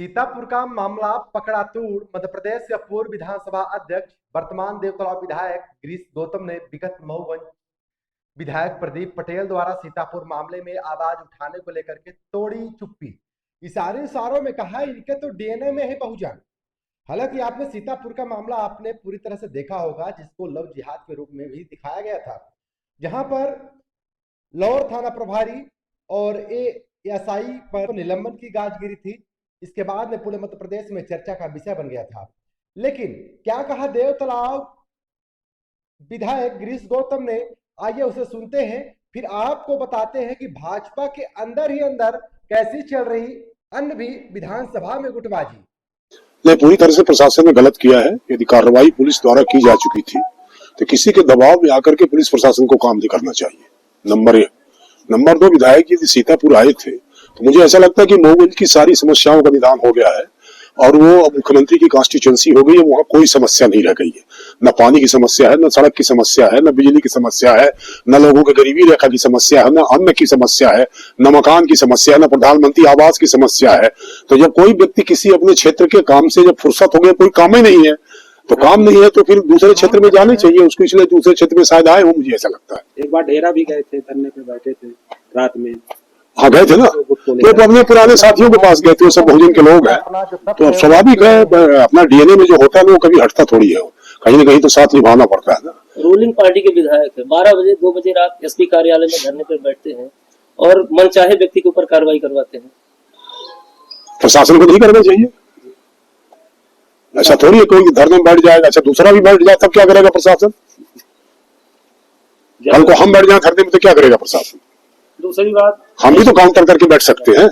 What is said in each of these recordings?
सीतापुर का मामला पकड़ा तूड़। मध्य प्रदेश के पूर्व विधानसभा अध्यक्ष वर्तमान देवतलाव विधायक गिरीश गौतम ने विगत मऊगंज विधायक प्रदीप पटेल द्वारा सीतापुर मामले में आवाज उठाने को लेकर के तोड़ी चुप्पी। इशारों में कहा इनके तो डीएनए में है पहचान। हालांकि आपने सीतापुर का मामला आपने पूरी तरह से देखा होगा, जिसको लव जिहाद के रूप में भी दिखाया गया था, जहां पर लाहौर थाना प्रभारी और एएसआई पर निलंबन की गाज गिरी थी। इसके बाद में पूरे मध्य प्रदेश में चर्चा का विषय बन गया था। लेकिन क्या कहा देवतलाव विधायक गिरीश गौतम ने, आइए उसे सुनते हैं, फिर आपको बताते हैं कि भाजपा के अंदर ही अंदर कैसी चल रही अन्य भी विधानसभा में गुटबाजी। नहीं, पूरी तरह से प्रशासन ने गलत किया है। यदि कार्रवाई पुलिस द्वारा की जा चुकी थी तो किसी के दबाव में आकर के पुलिस प्रशासन को काम नहीं करना चाहिए। नंबर 1। नंबर 2, विधायक यदि सीतापुर आए थे तो मुझे ऐसा लगता है कि मऊगंज की सारी समस्याओं का निदान हो गया है और वो अब मुख्यमंत्री की कॉन्स्टिट्यूएंसी हो गई है। वहां कोई समस्या नहीं रह गई है। न पानी की समस्या है, न सड़क की समस्या है, न बिजली की समस्या है, न लोगों के गरीबी रेखा की समस्या है, न अन्न की समस्या है, न मकान की समस्या है, न प्रधानमंत्री आवास की समस्या है। तो जब कोई व्यक्ति किसी अपने क्षेत्र के काम से जब फुर्सत हो गया, कोई काम ही नहीं है, तो काम नहीं है तो फिर दूसरे क्षेत्र में जाने चाहिए उसको, इसलिए दूसरे क्षेत्र में शायद आए हो, मुझे ऐसा लगता है। एक बार डेरा भी गए थे, धरने पे बैठे थे रात में। हाँ, गए थे ना, तो अपने पुराने साथियों के पास गए थे, वो सब बहुजन के लोग हैं, तो अब स्वाभाविक है अपना डीएनए में जो होता है वो कभी हटता थोड़ी है, कहीं ना कहीं तो साथ निभाना पड़ता है ना। रूलिंग पार्टी के विधायक है, 12 बजे 2 बजे रात एसपी कार्यालय में धरने पर बैठते हैं और मनचाहे व्यक्ति के ऊपर कार्रवाई करवाते हैं। प्रशासन को नहीं करना चाहिए, ऐसा थोड़ी है कोई धरने में बैठ जाएगा, अच्छा दूसरा भी बैठ जाए तब क्या करेगा प्रशासन? कल को हम बैठ जाए धरने में तो क्या करेगा प्रशासन? दूसरी बात, हम भी तो काउंटर करके बैठ सकते हैं।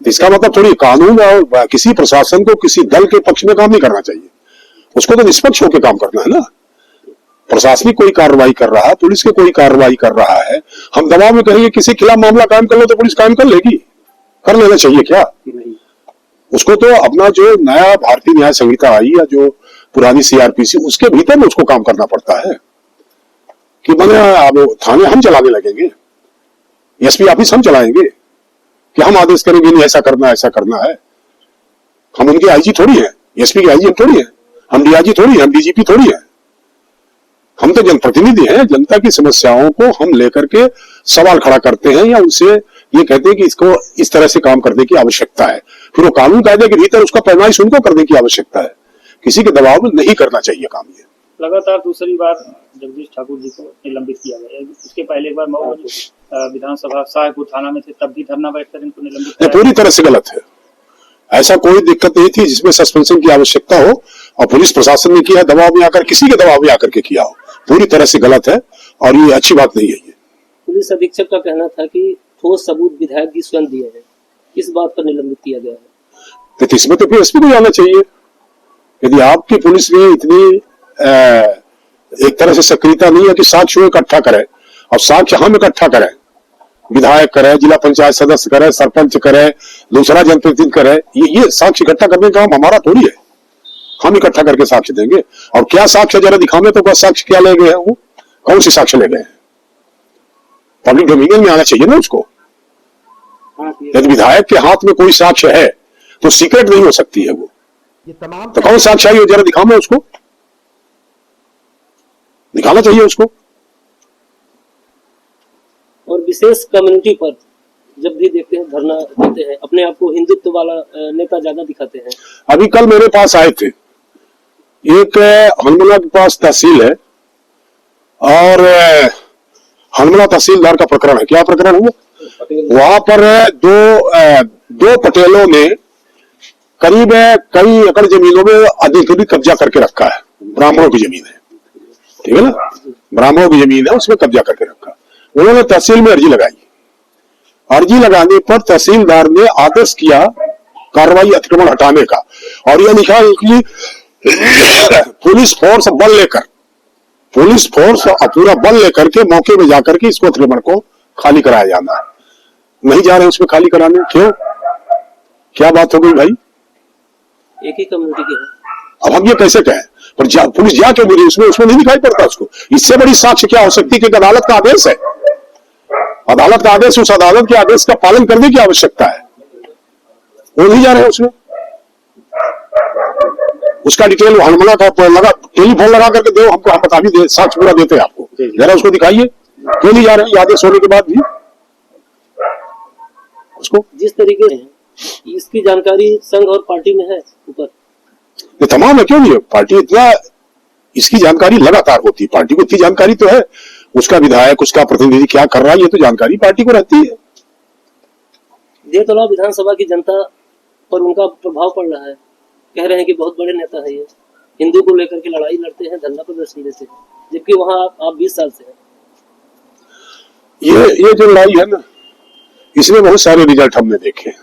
इसका मतलब थोड़ी कानून और किसी प्रशासन को किसी दल के पक्ष में काम नहीं करना चाहिए, उसको तो निष्पक्ष होकर काम करना है ना। प्रशासनिक कोई कार्रवाई कर रहा है, पुलिस के कोई कार्रवाई कर रहा है, हम दबाव में कहेंगे किसी के खिलाफ मामला कायम कर लो तो पुलिस कायम कर लेगी, कर लेना चाहिए क्या? उसको तो अपना जो नया भारतीय न्याय संहिता आई या जो पुरानी सीआरपीसी, उसके भीतर में उसको काम करना पड़ता है कि मैंने थाने हम चलाने लगेंगे, एसपी ऑफिस हम चलाएंगे कि हम आदेश करेंगे नहीं ऐसा करना है। हम उनके आईजी थोड़ी है, एसपी के आईजी हम थोड़ी है, हम डीआईजी थोड़ी है, हम डीजीपी थोड़ी है। हम तो जनप्रतिनिधि हैं, जनता की समस्याओं को हम लेकर के सवाल खड़ा करते हैं या उनसे ये कहते हैं कि इसको इस तरह से काम करने की आवश्यकता है, फिर वो कानून कायदे के भीतर उसका पैमाइश उनको करने की आवश्यकता है। किसी के दबाव में नहीं करना चाहिए काम। ये लगातार दूसरी बार जगदीश ठाकुर जी को निलंबित किया गया। इसके पहले एक बार मऊगंज विधानसभा शाहपुर थाना में थे, तब भी धरना बैठकर इनको निलंबित किया। पूरी तरह से गलत है, ऐसा कोई दिक्कत नहीं थी जिसमें सस्पेंशन की आवश्यकता हो और पुलिस प्रशासन ने किया, दबाव में आकर किसी के दबाव में आकर के किया हो, पूरी तरह से गलत है और ये अच्छी बात नहीं है। ये पुलिस अधीक्षक का कहना था कि ठोस सबूत विधायक जी स्वयं दिए हैं, इस बात पर निलंबित किया गया है। तो इसमें तो फिर एसपी को जाना चाहिए। यदि आपकी पुलिस में इतनी एक तरह से सक्रियता नहीं है कि साक्ष्य इकट्ठा करे, और साक्ष्य हम इकट्ठा करें, विधायक करे, जिला पंचायत सदस्य करे, सरपंच करे, दूसरा जनप्रतिनिधि करे, ये साक्ष्य इकट्ठा करने का काम हमारा थोड़ी है। हम इकट्ठा करके साक्ष्य देंगे, और क्या साक्ष्य जरा दिखाने तो बस साक्ष्य क्या ले गए हैं, वो कौन से साक्ष्य ले गए हैं, पब्लिक डोमिनियन में आना चाहिए ना उसको। यदि विधायक के हाथ में कोई साक्ष्य है तो सीक्रेट नहीं हो सकती है वो, तो कौन साक्ष्य आई जरा दिखाओ, मैं उसको दिखाना चाहिए उसको। और विशेष कम्युनिटी पर जब भी देखते हैं धरना देते हैं, अपने आप को हिंदुत्व वाला नेता ज्यादा दिखाते हैं। अभी कल मेरे पास आए थे, एक हनुमाना के पास तहसील है और हनुमाना तहसीलदार का प्रकरण है। क्या प्रकरण है? वहां पर दो पटेलों ने करीब कई एकड़ जमीनों में अधिकृत कब्जा करके रखा है। ब्राह्मणों की जमीन है, ठीक है ना, ब्राह्मणों की जमीन है, उसमें कब्जा करके रखा। उन्होंने तहसील में अर्जी लगाई। अर्जी लगाने पर तहसीलदार ने आदेश किया कार्रवाई अतिक्रमण हटाने का, और यह लिखा कि पुलिस फोर्स पूरा बल लेकर के मौके में जाकर के इसको अतिक्रमण को खाली कराया जाना है। नहीं जा रहे उसमें खाली कराने, क्यों? क्या बात हो गई भाई? एक ही कम्युनिटी के हैं। अब हम ये कैसे कहें? पर पुलिस जा के मिली, उसमें नहीं दिखाई पड़ता उसको। इससे बड़ी साक्ष्य क्या हो सकती है कि अदालत का आदेश है, अदालत का आदेश, उस अदालत के आदेश का पालन करने की आवश्यकता है। वो नहीं जा रहे हैं उसमें, उसका डिटेल हलमला का लगा, टेलीफोन लगा करके दो हमको, हम बता भी दे, साक्ष्य पूरा देते हैं आपको, जरा उसको दिखाइए क्यों नहीं जा रहे हैं आदेश होने के बाद भी उसको। जिस तरीके से इसकी जानकारी संघ और पार्टी में है ऊपर, ये तमाम है, क्यों नहीं है, पार्टी इतना, इसकी जानकारी लगातार होती है, पार्टी को इतनी जानकारी तो है, उसका विधायक उसका प्रतिनिधि क्या कर रहा है ये तो जानकारी पार्टी को रहती है। देवतलाव विधानसभा की जनता पर उनका प्रभाव पड़ रहा है, कह रहे हैं कि बहुत बड़े नेता है ये, हिंदू को लेकर के लड़ाई लड़ते हैं, धरना प्रदर्शन देते हैं, जबकि वहां आप 20 साल से हैं। ये जो लड़ाई है ना, इसमें बहुत सारे रिजल्ट हमने देखे,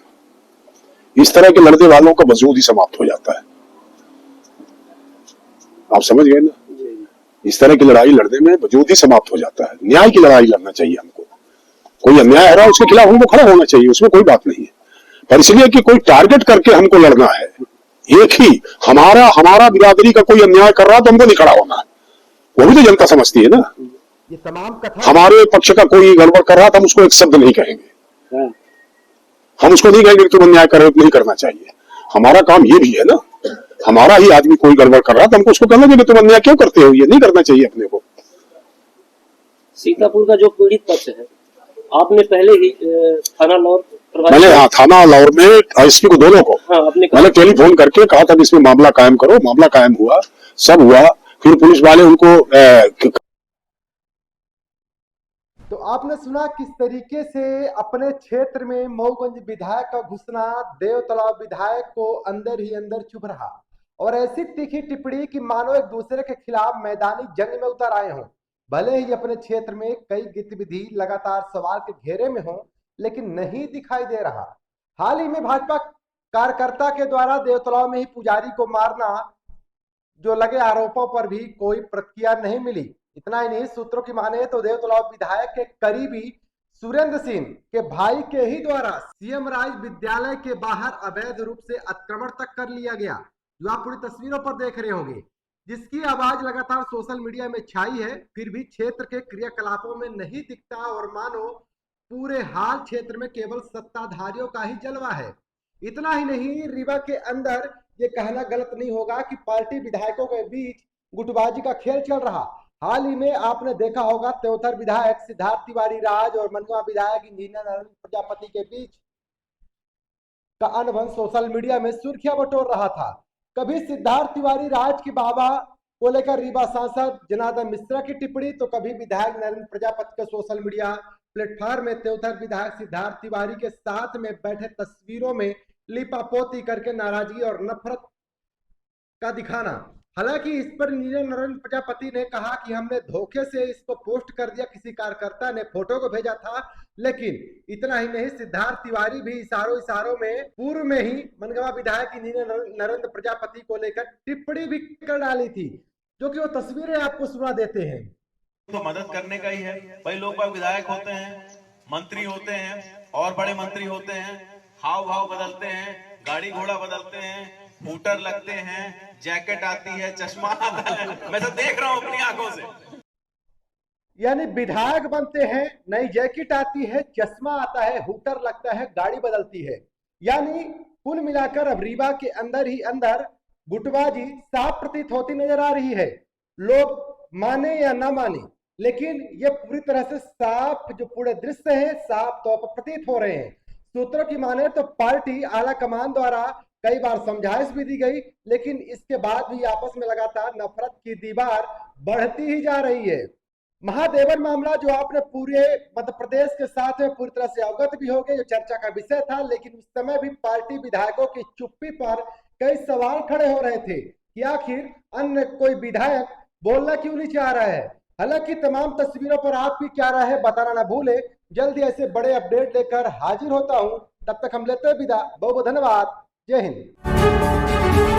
इस तरह के लड़ने वालों का वजूद ही समाप्त हो जाता है, आप समझ गए ना, इस तरह की लड़ाई लड़ने में वजूद ही समाप्त हो जाता है। न्याय की लड़ाई लड़ना चाहिए हमको, कोई अन्याय हो रहा है उसके खिलाफ हमको खड़ा होना चाहिए, उसमें कोई बात नहीं है, पर इसलिए कि कोई टारगेट करके हमको लड़ना है, एक ही हमारा बिरादरी का कोई अन्याय कर रहा तो हमको नहीं खड़ा होना है, वो भी तो जनता समझती है ना। ये तमाम कथा हमारे पक्ष का कोई गड़बड़ कर रहा तो हम उसको एक शब्द नहीं कहेंगे, हम उसको नहीं कहेंगे कि तुम अन्याय कर रहे हो, नहीं करना चाहिए, हमारा काम ये भी है ना, हमारा ही आदमी कोई गड़बड़ कर रहा तो हमको उसको कहना चाहिए तुम अन्याय क्यों करते हो, ये नहीं करना चाहिए अपने को। सीतापुर का जो पीड़ित पक्ष है, आपने पहले ही थाना लौर मैंने थाना लाहौर में एसपी को दोनों को मैंने टेलीफोन करके कहा था कि इसमें मामला कायम करो, मामला कायम हुआ, सब हुआ, फिर पुलिस वाले उनको तो आपने सुना किस तरीके से अपने क्षेत्र में मऊगंज विधायक का घुसना देवतलाव विधायक को अंदर ही अंदर चुभ रहा, और ऐसी तीखी टिप्पणी कि मानो एक दूसरे के खिलाफ मैदानी जंग में उतर आए हों। भले ही अपने क्षेत्र में कई गतिविधि लगातार सवाल के घेरे में हो, लेकिन नहीं दिखाई दे रहा। हाल ही में भाजपा कार्यकर्ता के द्वारा देवतलाव में ही पुजारी को मारना जो लगे आरोपों पर भी कोई प्रतिक्रिया नहीं मिली। इतना ही नहीं, सूत्रों की माने तो देवतलाव विधायक के करीबी सुरेंद्र सिंह के भाई के ही द्वारा सीएम राज विद्यालय के बाहर अवैध रूप से अतिक्रमण तक कर लिया गया, जो आप पूरी तस्वीरों पर देख रहे होंगे, जिसकी आवाज लगातार सोशल मीडिया में छाई है, फिर भी क्षेत्र के क्रियाकलापों में नहीं दिखता और मानो पूरे हाल क्षेत्र में केवल सत्ताधारियों का ही जलवा है। इतना ही नहीं, रीवा के अंदर ये कहना गलत नहीं होगा कि पार्टी विधायकों के बीच गुटबाजी का खेल चल रहा। हाल ही में आपने देखा होगा त्योथर विधायक सिद्धार्थ तिवारी राज और मनगांव विधायक इंजीनियर नरेंद्र प्रजापति के बीच का अनबन सोशल मीडिया में सुर्खियां बटोर रहा था। कभी सिद्धार्थ तिवारी राज की बाबा को लेकर रीवा सांसद जनार्दन मिश्रा की टिप्पणी, तो कभी विधायक नरेंद्र प्रजापति के सोशल मीडिया प्लेटफॉर्म में त्योथर विधायक सिद्धार्थ तिवारी के साथ में बैठे तस्वीरों में लिपापोती करके नाराजगी और नफरत का दिखाना। हालांकि इस पर नरेंद्र प्रजापति ने कहा कि हमने धोखे से इसको पोस्ट कर दिया, किसी कार्यकर्ता ने फोटो को भेजा था। लेकिन इतना ही नहीं, सिद्धार्थ तिवारी भी इशारों में पूर्व में ही मनगांव विधायक इंजीनियर नरेंद्र प्रजापति को लेकर टिप्पणी भी कर डाली थी, जो कि वो तस्वीरें आपको सुना देते हैं। तो मदद करने का ही है भाई, लोग विधायक होते हैं, मंत्री होते हैं और बड़े मंत्री होते हैं, हाव भाव बदलते हैं, गाड़ी घोड़ा बदलते हैं, बूटर लगते हैं, जैकेट आती है, चश्मा आता है, मैं तो देख रहा हूं अपनी आंखों से। यानी विधायक बनते हैं, नई जैकेट आती है, चश्मा आता है, हुटर लगता है, गाड़ी बदलती है। यानी कुल मिलाकर अब रीवा के अंदर ही अंदर गुटबाजी साफ प्रतीत होती नजर आ रही है। लोग माने या ना माने, लेकिन ये पूरी तरह से साफ जो पूरे दृश्य है साफ तौर पर प्रतीत हो रहे हैं। सूत्रों की माने तो पार्टी आला कमान द्वारा कई बार समझाइश भी दी गई, लेकिन इसके बाद भी आपस में लगातार नफरत की दीवार बढ़ती ही जा रही है। महादेवन मामला जो आपने पूरे मध्य प्रदेश के साथ में पूरी तरह से अवगत भी हो गए, जो चर्चा का विषय था, लेकिन उस समय भी पार्टी विधायकों की चुप्पी पर कई सवाल खड़े हो रहे थे कि आखिर अन्य कोई विधायक बोलना क्यों नहीं चाह रहा है। हालांकि तमाम तस्वीरों पर आपकी क्या राय है बताना ना भूले। जल्दी ऐसे बड़े अपडेट लेकर हाजिर होता हूं, तब तक हम लेते हैं विदा। बहुत बहुत धन्यवाद। जय हिंद।